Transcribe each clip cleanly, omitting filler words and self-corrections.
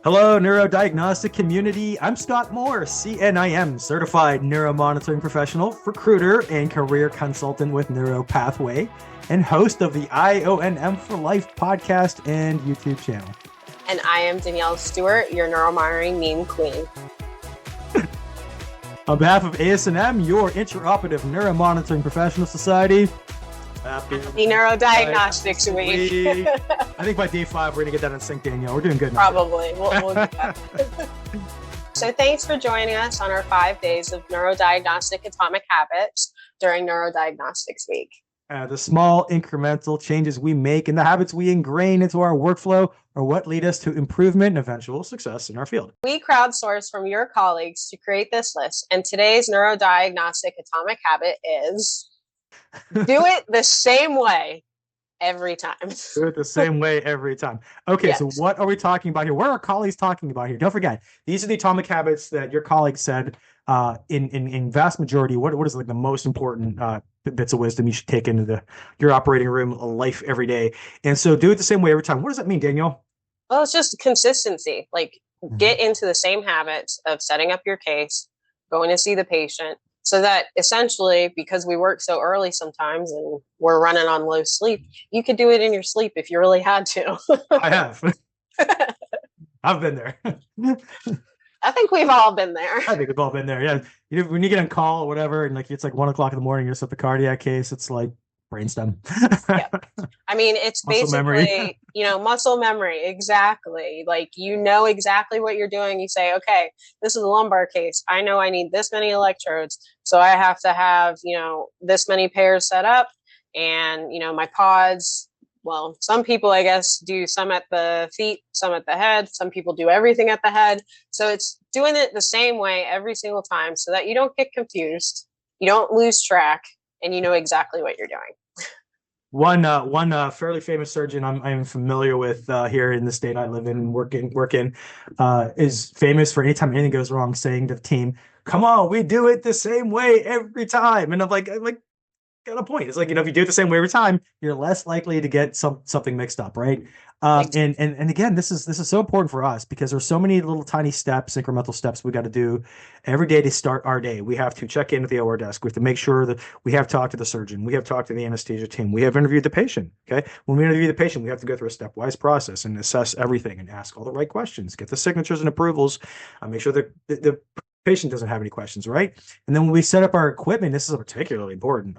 Hello, Neurodiagnostic community. I'm Scott Mohr, CNIM, certified neuromonitoring professional, recruiter, and career consultant with NeuroPathway, and host of the IONM for Life podcast and YouTube channel. And I am Danielle Stewart, your neuromonitoring meme queen. On behalf of ASNM, your Intraoperative Neuromonitoring Professional Society, happy Neurodiagnostics Week. I think by day 5, we're going to get that in sync, Danielle. We're doing good now. Probably. We'll do that. So thanks for joining us on our 5 days of Neurodiagnostic Atomic Habits during Neurodiagnostics Week. The small incremental changes we make and the habits we ingrain into our workflow are what lead us to improvement and eventual success in our field. We crowdsourced from your colleagues to create this list, and today's Neurodiagnostic Atomic Habit is do it the same way every time. Do it the same way every time. Okay, yes. So what are we talking about here? What are our colleagues talking about here? Don't forget, these are the atomic habits that your colleagues said in vast majority, what is like the most important bits of wisdom you should take into your operating room life every day. And so do it the same way every time. What does that mean, Danielle? Well, it's just consistency. Like get into the same habits of setting up your case, going to see the patient, so that essentially, because we work so early sometimes and we're running on low sleep, you could do it in your sleep if you really had to. I have. I've been there. I think we've all been there. I think we've all been there. Yeah. When you get on call or whatever, and like it's like 1 o'clock in the morning, you're just at the cardiac case, it's like brainstem. Yeah. I mean, it's muscle basically, memory. Muscle memory. Exactly. Like, exactly what you're doing. You say, okay, this is a lumbar case. I know I need this many electrodes. So I have to have, this many pairs set up and, my pods. Well, some people, I guess, do some at the feet, some at the head. Some people do everything at the head. So it's doing it the same way every single time so that you don't get confused, you don't lose track, and you know exactly what you're doing. One fairly famous surgeon I'm familiar with here in the state I live in and work in is famous for anytime anything goes wrong, saying to the team, "Come on, we do it the same way every time." And I'm like, got a point. It's like, if you do it the same way every time, you're less likely to get something mixed up, right? And again, this is so important for us because there's so many little tiny steps, incremental steps we got to do every day to start our day. We have to check in at the OR desk. We have to make sure that we have talked to the surgeon. We have talked to the anesthesia team. We have interviewed the patient. Okay. When we interview the patient, we have to go through a stepwise process and assess everything and ask all the right questions, get the signatures and approvals, make sure that the patient doesn't have any questions, right? And then when we set up our equipment, this is particularly important.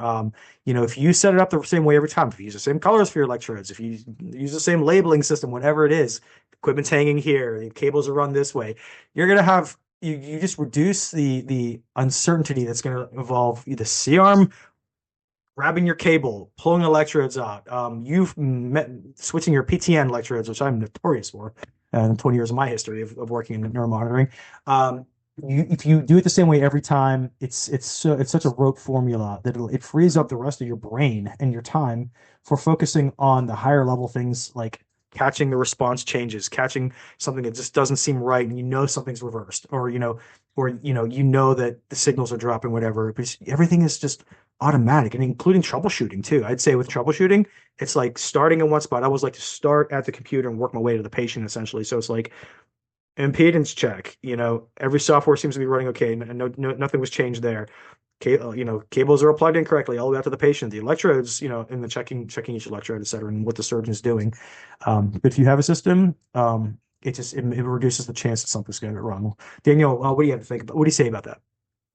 If you set it up the same way every time, if you use the same colors for your electrodes, if you use the same labeling system, whatever it is, equipment's hanging here, the cables are run this way, you're going to have, you just reduce the uncertainty that's going to involve either C-arm, grabbing your cable, pulling electrodes out, switching your PTN electrodes, which I'm notorious for, and 20 years of my history of working in neuromonitoring. If you do it the same way every time, it's such a rote formula that it frees up the rest of your brain and your time for focusing on the higher level things like catching the response changes, catching something that just doesn't seem right, and something's reversed, or that the signals are dropping, whatever. Everything is just automatic, and including troubleshooting too. I'd say with troubleshooting, it's like starting in one spot. I always like to start at the computer and work my way to the patient, essentially. So it's like impedance check, every software seems to be running okay. No, nothing was changed there. Cables are plugged in correctly all the way out to the patient. The electrodes, and the checking each electrode, et cetera, and what the surgeon is doing. But if you have a system, it reduces the chance that something's going to go wrong. Danielle, what do you have to think about? What do you say about that?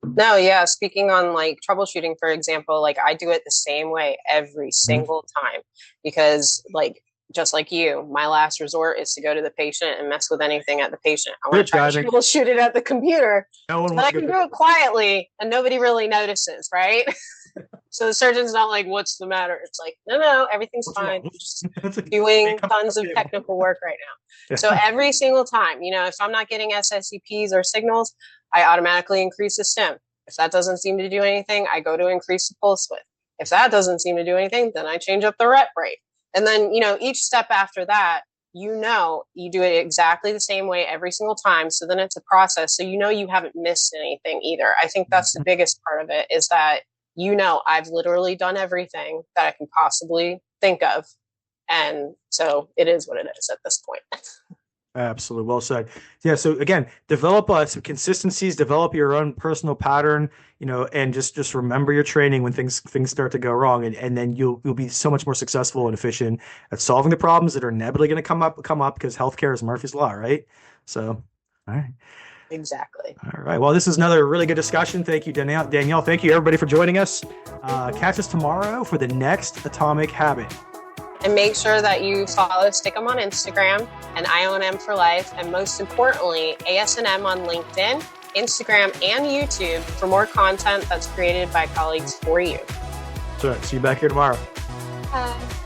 No, yeah. Speaking on like troubleshooting, for example, like I do it the same way every single time because just like you, my last resort is to go to the patient and mess with anything at the patient. I want to try to troubleshoot it at the computer, but I can do it quietly and nobody really notices, right? So the surgeon's not like, "What's the matter?" It's like, no, everything's fine. Just doing tons of technical work right now. So every single time, if I'm not getting SSEPs or signals, I automatically increase the stim. If that doesn't seem to do anything, I go to increase the pulse width. If that doesn't seem to do anything, then I change up the rep rate. And then, each step after that, you do it exactly the same way every single time. So then it's a process. So you haven't missed anything either. I think that's the biggest part of it is that, I've literally done everything that I can possibly think of. And so it is what it is at this point. Absolutely. Well said. Yeah. So again, develop some consistencies, develop your own personal pattern, and just remember your training when things start to go wrong. And then you'll be so much more successful and efficient at solving the problems that are inevitably going to come up because healthcare is Murphy's Law, right? So, all right. Exactly. All right. Well, this is another really good discussion. Thank you, Danielle. Danielle, thank you everybody for joining us. Catch us tomorrow for the next Atomic Habit. And make sure that you follow Stickum on Instagram and IONM for Life. And most importantly, ASNM on LinkedIn, Instagram, and YouTube for more content that's created by colleagues for you. So, see you back here tomorrow. Bye.